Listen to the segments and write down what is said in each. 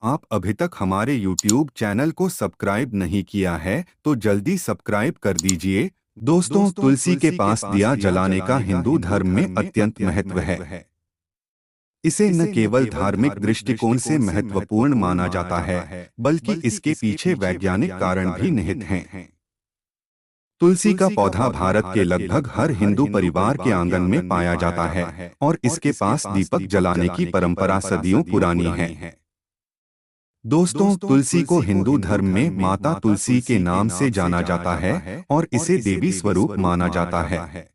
आप अभी तक हमारे YouTube चैनल को सब्सक्राइब नहीं किया है तो जल्दी सब्सक्राइब कर दीजिए। दोस्तों, तुलसी के पास दिया जलाने का हिंदू धर्म में अत्यंत महत्व है। इसे न केवल धार्मिक दृष्टिकोण से महत्वपूर्ण माना जाता है, बल्कि इसके पीछे वैज्ञानिक कारण भी निहित हैं। तुलसी का पौधा भारत के लगभग हर हिंदू परिवार के आंगन में पाया जाता है और इसके पास दीपक जलाने की परंपरा सदियों पुरानी है। दोस्तों, तुलसी को हिंदू धर्म में माता तुलसी के नाम से जाना जाता है और इसे देवी स्वरूप माना जाता है।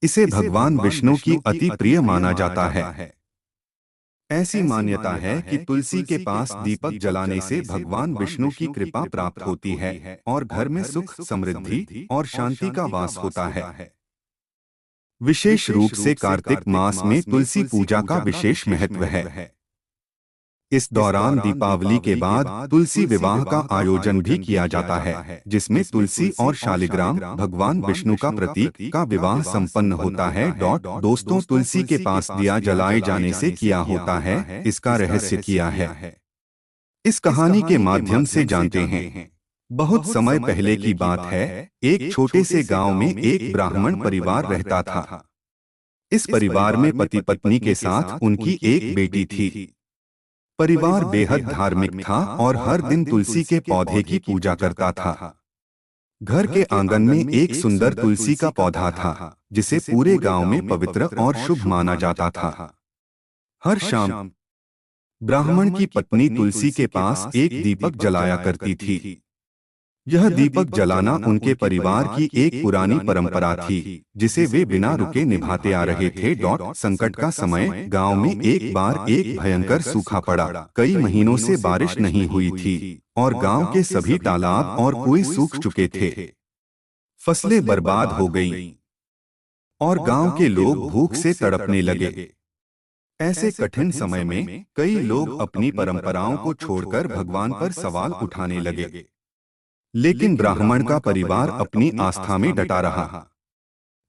इसे भगवान विष्णु की अति प्रिय माना जाता है। ऐसी मान्यता है कि तुलसी के पास दीपक जलाने से भगवान विष्णु की कृपा प्राप्त होती है और घर में सुख, समृद्धि और शांति का वास होता है। विशेष रूप से कार्तिक मास में तुलसी पूजा का विशेष महत्व है। इस दौरान दीपावली के बाद तुलसी विवाह का आयोजन भी किया जाता है, जिसमें तुलसी और शालिग्राम भगवान विष्णु का प्रतीक का विवाह संपन्न होता है। दोस्तों, तुलसी के पास दिया जलाए जाने से क्या होता है, इसका रहस्य क्या है, इस कहानी के माध्यम से जानते हैं। बहुत समय पहले की बात है। एक छोटे से गांव में एक ब्राह्मण परिवार रहता था। इस परिवार में पति पत्नी के साथ उनकी एक बेटी थी। परिवार बेहद धार्मिक था और हर दिन तुलसी के पौधे की पूजा करता था। घर के आंगन में एक सुंदर तुलसी का पौधा था, जिसे पूरे गांव में पवित्र और शुभ माना जाता था। हर शाम ब्राह्मण की पत्नी तुलसी के पास एक दीपक जलाया करती थी। यह दीपक जलाना उनके परिवार की एक पुरानी परंपरा थी, जिसे वे बिना रुके निभाते आ रहे थे। संकट का समय, गांव में एक बार एक भयंकर सूखा पड़ा। कई महीनों से बारिश नहीं हुई थी और गांव के सभी तालाब और कुएं सूख चुके थे। फसलें बर्बाद हो गईं और गांव के लोग भूख से तड़पने लगे। ऐसे कठिन समय में कई लोग अपनी परंपराओं को छोड़कर भगवान पर सवाल उठाने लगे। लेकिन ब्राह्मण का परिवार अपनी आस्था में डटा रहा।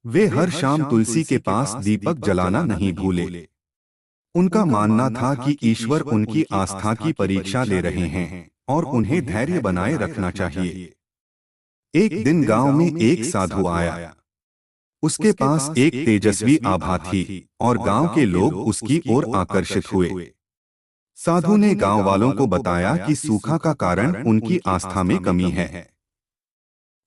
वे हर शाम तुलसी के पास दीपक जलाना नहीं भूले। उनका मानना था कि ईश्वर उनकी आस्था की परीक्षा ले रहे हैं और उन्हें धैर्य बनाए रखना चाहिए। एक दिन गांव में एक साधु आया। उसके पास एक तेजस्वी आभा थी और गांव के लोग उसकी ओर आकर्षित हुए। साधु ने गांव वालों को बताया कि सूखा का कारण उनकी आस्था में कमी है।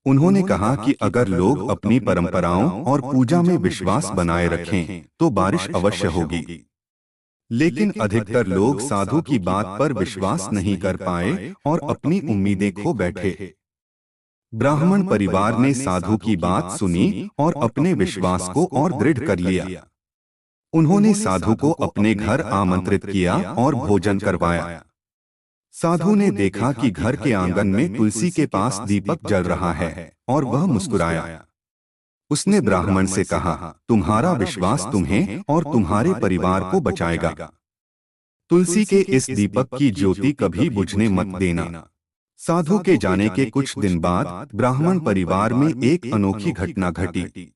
उन्होंने कहा कि अगर लोग अपनी परंपराओं और पूजा में विश्वास बनाए रखें तो बारिश अवश्य होगी। लेकिन अधिकतर लोग साधु की बात पर विश्वास नहीं कर पाए और अपनी उम्मीदें खो बैठे। ब्राह्मण परिवार ने साधु की बात सुनी और अपने विश्वास को और दृढ़ कर लिया। उन्होंने साधु को अपने घर आमंत्रित किया और भोजन करवाया। साधु ने देखा कि घर के आंगन में तुलसी के पास दीपक जल रहा है और वह मुस्कुराया। उसने ब्राह्मण से कहा, तुम्हारा विश्वास तुम्हें और तुम्हारे परिवार को बचाएगा। तुलसी के इस दीपक की ज्योति कभी बुझने मत देना। साधु के जाने के कुछ दिन बाद ब्राह्मण परिवार में एक अनोखी घटना घटी।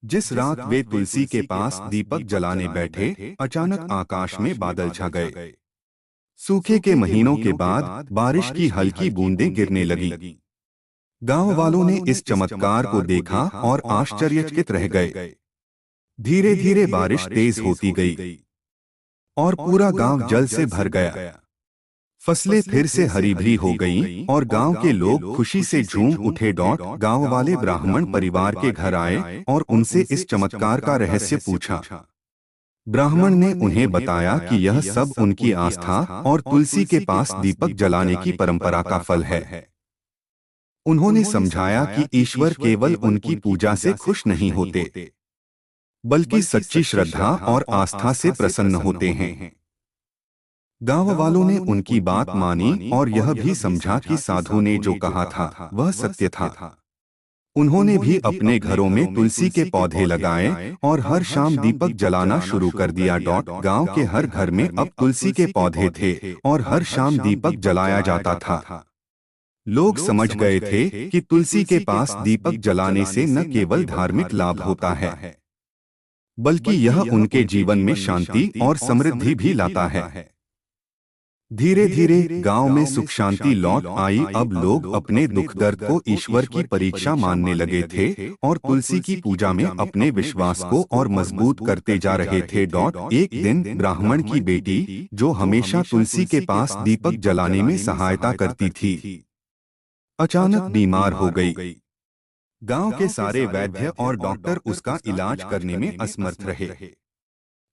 जिस रात वे तुलसी के पास दीपक जलाने बैठे, अचानक आकाश में बादल छा गए। सूखे के महीनों के बाद बारिश की हल्की बूंदें गिरने लगी। गांव वालों ने इस चमत्कार को देखा और आश्चर्यचकित रह गए। धीरे धीरे बारिश तेज होती गई और पूरा गांव जल से भर गया। फसलें फिर से हरी भरी हो गईं और गांव के लोग खुशी से झूम उठे। गांव वाले ब्राह्मण परिवार के घर आए और उनसे इस चमत्कार का रहस्य पूछा। ब्राह्मण ने उन्हें बताया कि यह सब उनकी आस्था और तुलसी के पास दीपक जलाने की परंपरा का फल है। उन्होंने समझाया कि ईश्वर केवल उनकी पूजा से खुश नहीं होते, बल्कि सच्ची श्रद्धा और आस्था से प्रसन्न होते हैं। गांव वालों ने उनकी बात मानी और यह भी समझा कि साधु ने जो कहा था वह सत्य था। उन्होंने भी अपने घरों में तुलसी के पौधे लगाए और हर शाम दीपक जलाना शुरू कर दिया। गांव के हर घर में अब तुलसी के पौधे थे और हर शाम दीपक जलाया जाता था। लोग समझ गए थे कि तुलसी के पास दीपक जलाने से न केवल धार्मिक लाभ होता है, बल्कि यह उनके जीवन में शांति और समृद्धि भी लाता है। धीरे धीरे गांव में सुख शांति लौट आई। अब लोग अपने दुख दर्द को ईश्वर की परीक्षा मानने लगे थे और तुलसी की पूजा में अपने विश्वास को और मजबूत करते जा रहे थे। एक दिन ब्राह्मण की बेटी, जो हमेशा तुलसी के पास दीपक जलाने में सहायता करती थी, अचानक बीमार हो गई। गांव के सारे वैद्य और डॉक्टर उसका इलाज करने में असमर्थ रहे।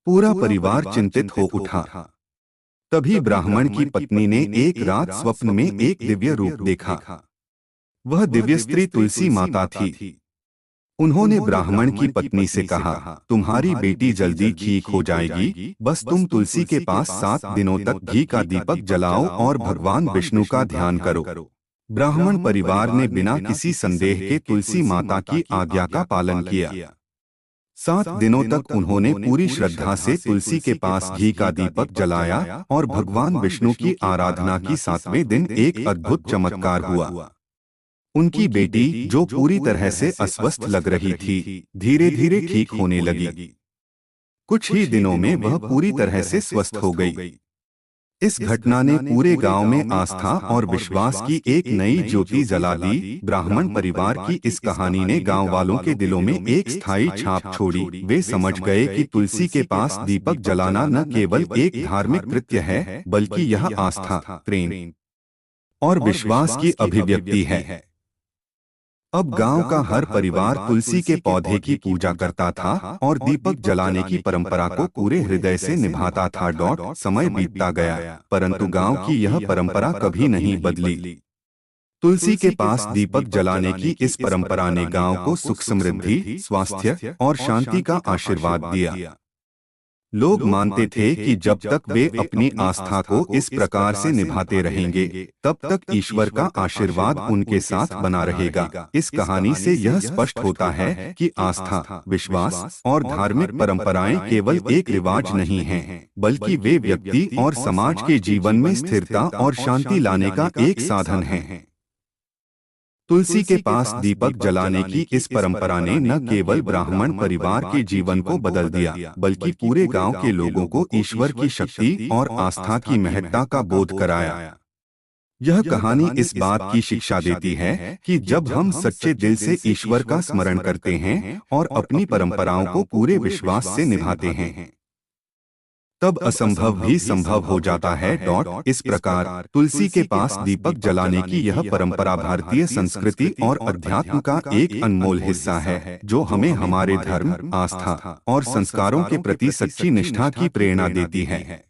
पूरा परिवार चिंतित हो उठा। तभी ब्राह्मण की पत्नी ने एक रात स्वप्न में एक दिव्य रूप देखा। वह दिव्य स्त्री तुलसी माता थी। उन्होंने ब्राह्मण की पत्नी से कहा, तुम्हारी बेटी जल्दी ठीक हो जाएगी, बस तुम तुलसी के पास 7 दिनों तक घी का दीपक जलाओ और भगवान विष्णु का ध्यान करो। ब्राह्मण परिवार ने बिना किसी संदेह के तुलसी माता की आज्ञा का पालन किया। 7 दिनों तक उन्होंने पूरी श्रद्धा से तुलसी के पास घी का दीपक जलाया और भगवान विष्णु की आराधना की। 7वें दिन एक अद्भुत चमत्कार हुआ। उनकी बेटी, जो पूरी तरह से अस्वस्थ लग रही थी, धीरे धीरे ठीक होने लगी। कुछ ही दिनों में वह पूरी तरह से स्वस्थ हो गई। इस घटना ने पूरे गांव में आस्था और विश्वास की एक नई ज्योति जला दी। ब्राह्मण परिवार की इस कहानी ने गांव वालों के दिलों में एक स्थायी छाप छोड़ी। वे समझ गए कि तुलसी के पास दीपक जलाना न केवल एक धार्मिक कृत्य है, बल्कि यह आस्था, प्रेम और विश्वास की अभिव्यक्ति है। अब गांव का हर परिवार तुलसी के पौधे की पूजा करता था और दीपक जलाने की परंपरा को पूरे हृदय से निभाता था। समय बीतता गया, परंतु गांव की यह परंपरा कभी नहीं बदली। तुलसी के पास दीपक जलाने की इस परंपरा ने गांव को सुख, समृद्धि, स्वास्थ्य और शांति का आशीर्वाद दिया। लोग मानते थे कि जब तक वे अपनी आस्था को इस प्रकार से निभाते रहेंगे, तब तक ईश्वर का आशीर्वाद उनके साथ बना रहेगा। इस कहानी से यह स्पष्ट होता है कि आस्था, विश्वास और धार्मिक परंपराएं केवल एक रिवाज नहीं हैं, बल्कि वे व्यक्ति और समाज के जीवन में स्थिरता और शांति लाने का एक साधन हैं। तुलसी के पास दीपक जलाने की इस परंपरा ने न केवल ब्राह्मण परिवार के जीवन को बदल दिया, बल्कि पूरे गांव के लोगों को ईश्वर की शक्ति और आस्था की महत्ता का बोध कराया। यह कहानी इस बात की शिक्षा देती है कि जब हम सच्चे दिल से ईश्वर का स्मरण करते हैं और अपनी परंपराओं को पूरे विश्वास से निभाते हैं, तब असंभव भी संभव हो जाता है। इस प्रकार तुलसी के पास दीपक जलाने की यह परंपरा भारतीय संस्कृति और अध्यात्म का एक अनमोल हिस्सा है, जो हमें हमारे धर्म, आस्था और संस्कारों के प्रति सच्ची निष्ठा की प्रेरणा देती है।